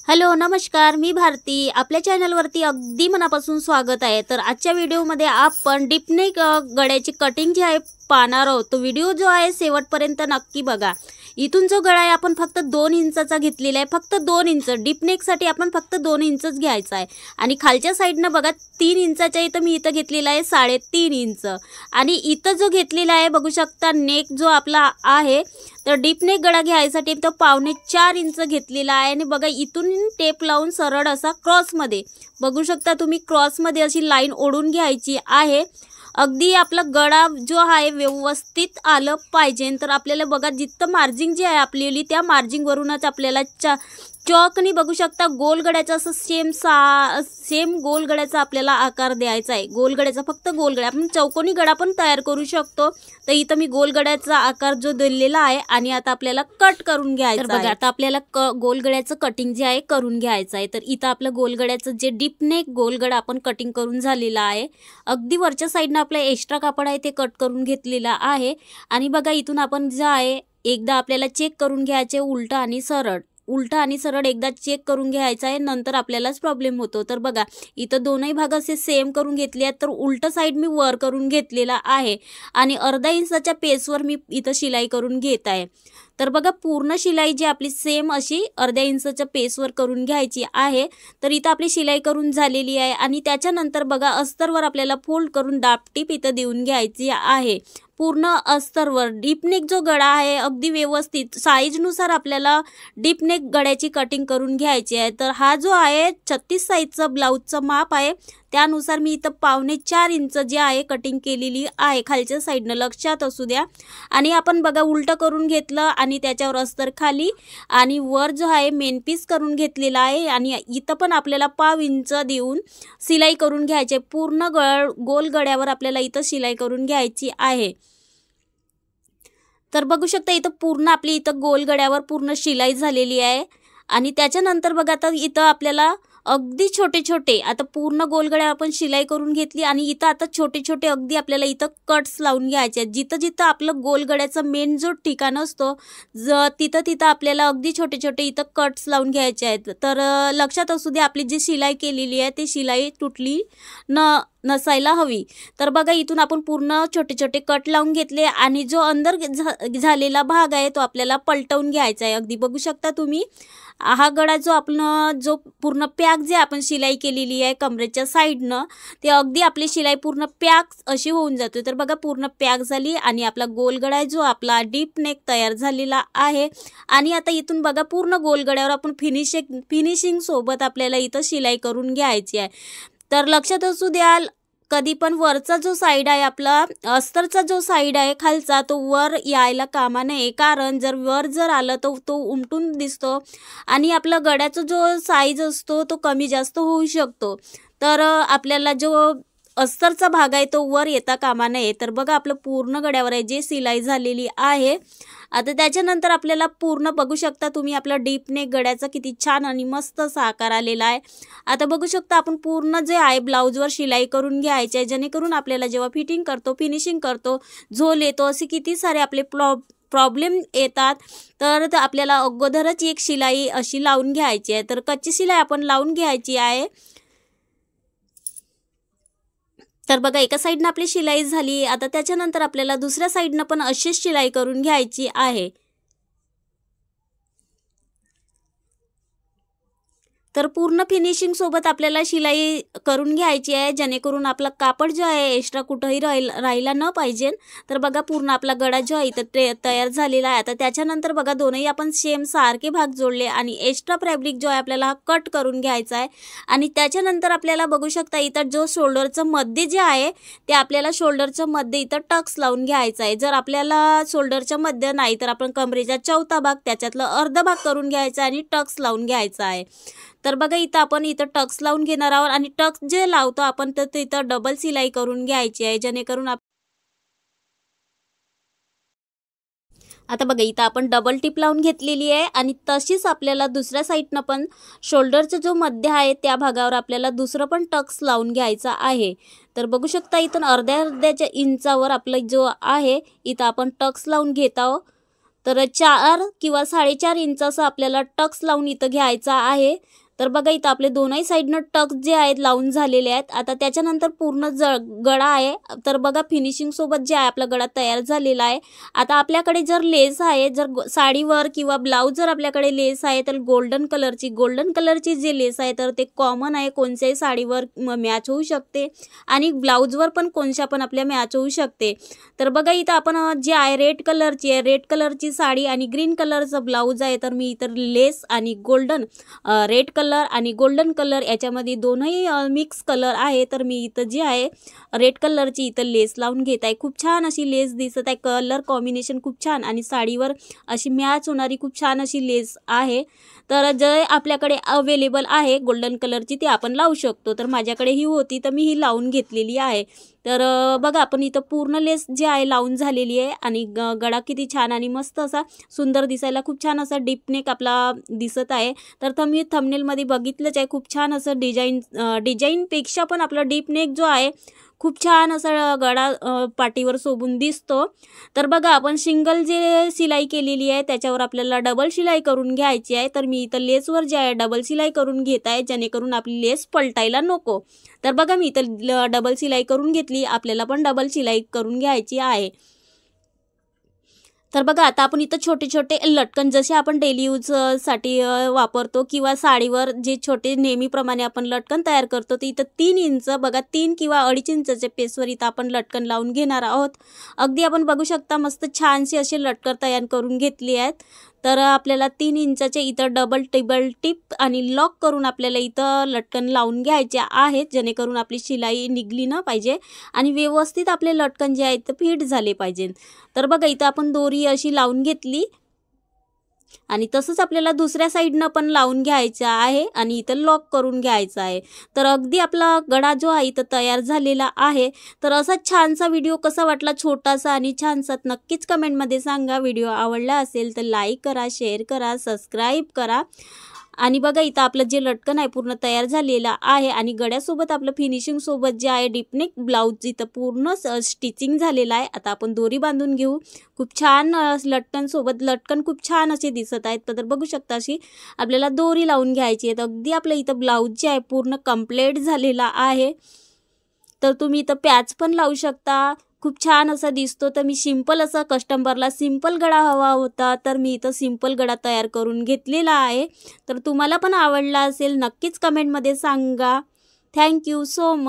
Hello नमस्कार, मी भारती. आपल्या चॅनलवरती अगदी मनापासून स्वागत आहे. तर आजच्या व्हिडिओमध्ये आपण डीपनेक गळ्याची कटिंग जी आहे पाहणार आहोत. तो व्हिडिओ जो आहे शेवटपर्यंत नक्की बघा. इथून जो गळा आहे आपण फक्त 2 इंचाचा घेतलेला आहे. फक्त 2 इंच डीपनेकसाठी आपण फक्त 2 इंचच घ्यायचा आहे. आणि खालच्या साईडनं बघा 3 इंचाच्या इथं मी इथं घेतलेला आहे 3.5 इंच. आणि इथं जो घेतलेला आहे बघू शकता नेक जो आपला आहे तर डीपनेक गळा घ्यायसाठी तो 4.25 इंच घेतलेला आहे. आणि बघा इथून टेप लावून सरळ असा क्रॉसमध्ये बघू शकता तुम्ही, क्रॉसमध्ये अशी लाईन ओढून घ्यायची आहे. अगदी आपला गळा जो आहे व्यवस्थित आलं पाहिजे. तर आपल्याला बघा जिथं मार्जिंग जी आहे आपली त्या मार्जिंगवरूनच आपल्याला चॉकनी बघू शकता गोल गळ्याचा असं सेम गोल गळ्याचा आपल्याला आकार द्यायचा आहे. गोल गळ्याचा फक्त गोल गळा, आपण चौकोनी गळा पण तयार करू शकतो. तर इथं मी गोल गळ्याचा आकार जो दिलेला आहे आणि आता आपल्याला कट करून घ्यायचं आहे. बघा आता आपल्याला गोल गळ्याचं कटिंग जे आहे करून घ्यायचं आहे. तर इथं आपलं गोल गळ्याचं जे डीपनेक गोल गळा आपण कटिंग करून झालेला आहे. अगदी वरच्या साईडनं आपलं एक्स्ट्रा कापड आहे ते कट करून घेतलेला आहे. आणि बघा इथून आपण जे आहे एकदा आपल्याला चेक करून घ्यायचे उलटा आणि सरळ एकदा चेक करून घ्यायचा आहे, नंतर आपल्यालाच प्रॉब्लेम होतो. तर बघा इथं दोनही भाग असे सेम करून घेतले आहेत. तर उलटा साईड मी वर करून घेतलेला आहे आणि अर्धा इंचाच्या पेसवर मी इथं शिलाई करून घेत आहे. तर बघा पूर्ण शिलाई जी आपली सेम अशी अर्ध्या इंचाच्या पेसवर करून घ्यायची आहे. तर इथं आपली शिलाई करून झालेली आहे. आणि त्याच्यानंतर बघा अस्तरवर आपल्याला फोल्ड करून दाबटीप इथं देऊन घ्यायची आहे. पूर्ण अस्तरवर डीपनेक जो गळा आहे अगदी व्यवस्थित साईजनुसार आपल्याला डीपनेक गळ्याची कटिंग करून घ्यायची आहे. तर हा जो आहे 36 साईजचा ब्लाऊजचं माप आहे, त्यानुसार मी इथं 4.25 इंच जे आहे कटिंग केलेली आहे खालच्या साईडनं, लक्षात असू द्या. आणि आपण बघा उलटं करून घेतलं आणि त्याच्यावर अस्तर खाली आणि वर जो आहे मेन पीस करून घेतलेला आहे. आणि इथं पण आपल्याला 1/2 इंच देऊन शिलाई करून घ्यायची. पूर्ण गोल गळ्यावर आपल्याला इथं शिलाई करून घ्यायची आहे. तर बघू शकता इथं पूर्ण आपली इथं गोल गळ्यावर पूर्ण शिलाई झालेली आहे. आणि त्याच्यानंतर बघा आता इथं आपल्याला अगदी छोटे छोटे आता पूर्ण गोल गळ्यावर आपण शिलाई करून घेतली आणि इथं आता छोटे छोटे अगदी आपल्याला इथं कट्स लावून घ्यायचे आहेत. जिथं जिथं आपलं गोल गळ्याचा मेन जो ठिकाण असतो तिथं तिथं आपल्याला अगदी छोटे छोटे इथं कट्स लावून घ्यायचे आहेत. तर लक्षात असू दे आपली जी शिलाई केलेली आहे ती शिलाई तुटली नसायला हवी. तर बघा इथून आपण पूर्ण छोटे छोटे कट लावून घेतले आणि जो अंदर झालेला भाग आहे तो आपल्याला पलटवून घ्यायचा आहे. अगदी बघू शकता तुम्ही हा गळा जो पूर्ण पॅक जे आपण शिलाई केलेली आहे कमरेच्या साईडनं ते अगदी आपली शिलाई पूर्ण पॅक अशी होऊन जाते. तर बघा पूर्ण पॅक झाली आणि आपला गोल गळा जो आपला डीप नेक तयार झालेला आहे. आणि आता इथून बघा पूर्ण गोल गळ्यावर आपण फिनिशिंग सोबत आपल्याला इथं शिलाई करून घ्यायची आहे. तर लक्षात असू द्याल कधी पण वरचा जो साईड आहे आपला अस्तरचा जो साईड आहे खालचा तो वर यायला कामा नये, कारण जर वर आलं तर तो उमटून दिसतो आणि आपला गळ्याचा जो साईज असतो तो कमी जास्त होऊ शकतो. तर आपल्याला जो अस्तरचा भाग आहे तो वर येता कामा नये. तर बघा आपलं पूर्ण गळ्यावर आहे जे शिलाई झालेली आहे. आता त्याच्यानंतर आपल्याला पूर्ण बघू शकता तुम्ही आपला डीप नेक गळ्याचा किती छान आणि मस्त असा आकार आलेला आहे. आता बघू शकता आपण पूर्ण जे आहे ब्लाऊजवर शिलाई करून घ्यायची आहे, जेणेकरून आपल्याला जेव्हा फिनिशिंग करतो झोल येतो असे किती सारे आपले प्रॉब्लेम येतात. तर आपल्याला अगोदरच एक शिलाई अशी लावून घ्यायची आहे. तर कच्ची शिलाई आपण लावून घ्यायची आहे. तर बघा एका साईडनं आपली शिलाई झाली. आता त्याच्यानंतर आपल्याला दुसऱ्या साईडनं पण अशीच शिलाई करून घ्यायची आहे. तर पूर्ण फिनिशिंग सोबत आपल्याला शिलाई करून घ्यायची आहे, जेणेकरून आपला कापड जो आहे एक्स्ट्रा कुठंही राहिला न पाहिजे. तर बघा पूर्ण आपला गळा जो आहे इथं तयार झालेला आहे. आता त्याच्यानंतर बघा दोनही आपण सेम सारखे भाग जोडले आणि एक्स्ट्रा फॅब्रिक जो आहे आपल्याला कट करून घ्यायचा आहे. आणि त्याच्यानंतर आपल्याला बघू शकता इथं जो शोल्डरचं मध्ये जे आहे ते आपल्याला शोल्डरच्या मध्ये इथं टक्स लावून घ्यायचा आहे. जर आपल्याला शोल्डरच्या मध्ये नाही तर आपण कमरेचा चौथा भाग त्याच्यातलं अर्धा भाग करून घ्यायचा आणि टक्स लावून घ्यायचा आहे. तर बघा इथं आपण इथं टक्स लावून घेणार आहोत आणि टक्स जे लावतो आपण तर इथं डबल शिलाई करून घ्यायची आहे, जेणेकरून आता बघा इथं आपण डबल टिप लावून घेतलेली आहे. आणि तशीच आपल्याला दुसऱ्या साईडनं पण शोल्डरचा जो मध्य आहे त्या भागावर आपल्याला दुसरं पण टक्स लावून घ्यायचा आहे. तर बघू शकता इथून अर्ध्या इंचावर आपलं जो आहे इथं आपण टक्स लावून घेत आहोत. तर 4 किंवा 4.5 इंच असं आपल्याला टक्स लावून इथं घ्यायचा आहे। तर बघा इथं आपले दोनही साईडनं टक्स जे आहेत लावून झालेले आहेत। आता त्याच्यानंतर पूर्ण गळा आहे, तर बघा फिनिशिंग सोबत जे आहे आपला गळा तयार झालेला आहे। आता आपल्याकडे जर लेस आहे, जर साडीवर किंवा ब्लाऊज जर आपल्याकडे लेस आहे तर गोल्डन कलरची जे लेस आहे तर ते कॉमन आहे, कोणत्याही साडीवर मॅच होऊ शकते आणि ब्लाऊजवर पण कोणत्या पण आपल्या मॅच होऊ शकते। तर बघा इथं आपण जे आहे रेड कलरची साडी आणि ग्रीन कलरचं ब्लाऊज आहे, तर मी इथं लेस आणि रेड कलर आणि गोल्डन कलर याच्यामध्ये दोनही मिक्स कलर आहे, तर मी इथं जी आहे रेड कलरची इथं लेस लावून घेत आहे। खूप छान अशी लेस दिसत आहे, कलर कॉम्बिनेशन खूप छान आणि साडीवर अशी मॅच होणारी खूप छान अशी लेस आहे। तर जे आपल्याकडे अवेलेबल आहे गोल्डन कलरची ती आपण लावू शकतो। तर माझ्याकडे ही होती तर मी ही लावून घेतलेली आहे। तर बघा आपण इथं पूर्ण लेस जी आहे लावून झालेली आहे आणि गळा किती छान आणि मस्त असा सुंदर दिसायला खूप छान असा डीप नेक आपला दिसत आहे। तर मी थंबनेलमध्ये बघितलंच आहे, खूप छान असं डिझाईनपेक्षा पण आपला डीप नेक जो आहे खूप छान असा गळा पाठीवर शोभून दिसतो। तर बघा आपण सिंगल जे शिलाई केलेली आहे त्याच्यावर आपल्याला डबल शिलाई करून घ्यायची आहे। तर मी इथं लेसवर जे आहे डबल शिलाई करून घेत आहे, जेणेकरून आपली लेस पलटायला नको। तर बघा मी इथं डबल शिलाई करून घेतली, आपल्याला पण डबल शिलाई करून घ्यायची आहे। तर बघा आता आपण इथं छोटे-छोटे लटकन जसे आपण डेली यूजसाठी वापरतो किंवा साडीवर जे छोटे नेहमीप्रमाणे आपण लटकन तयार करतो, तर इथं 3 इंच बघा 3 किंवा 2.5 इंचच्या पेसवर इथं आपण लटकन लावून घेणार आहोत। अगदी आपण बघू शकता मस्त छानसे असे लटकन तयार करून घेतली आहेत। तर आपल्याला 3 इंचाचे इथं डबल टिप आणि लॉक करून आपल्याला इथं लटकन लावून घ्यायचे आहेत, जेणेकरून आपली शिलाई निघली न पाहिजे आणि व्यवस्थित आपले लटकन जे आहेत ते फिट झाले पाहिजे। तर बघा इथं आपण दोरी अशी लावून घेतली आणि तसंच आपल्याला दुसऱ्या साईडनं पण लावून घ्यायचं आहे आणि इथं लॉक करून घ्यायचं आहे। तर अगदी आपला गळा जो आहे इथं तयार झालेला आहे। तर असा छानसा व्हिडिओ कसा वाटला, छोटासा आणि छानसा, नक्कीच कमेंटमध्ये सांगा। व्हिडिओ आवडला असेल तर लाईक करा, शेअर करा, सबस्क्राईब करा आणि बघा इथं आपलं जे लटकन आहे पूर्ण तयार झालेलं आहे आणि गळ्यासोबत आपलं फिनिशिंग सोबत जे आहे डीपनेक ब्लाऊज इथं पूर्ण स्टिचिंग झालेलं आहे। आता आपण दोरी बांधून घेऊ। खूप छान लटकन खूप छान असे दिसत आहेत। तर बघू शकता अशी आपल्याला दोरी लावून घ्यायची आहे। तर अगदी आपलं इथं ब्लाऊज जे आहे पूर्ण कंप्लीट झालेला आहे। तर तुम्ही इथं पॅच पण लावू शकता, खूप छान असा दिसतो। तर मी सिंपल असा कस्टमरला सिंपल गळा हवा होता, तर मी इथं सिंपल गळा तयार करून घेतलेला आहे। तर तुम्हाला पण आवडला असेल नक्कीच कमेंटमध्ये सांगा। Thank you so much.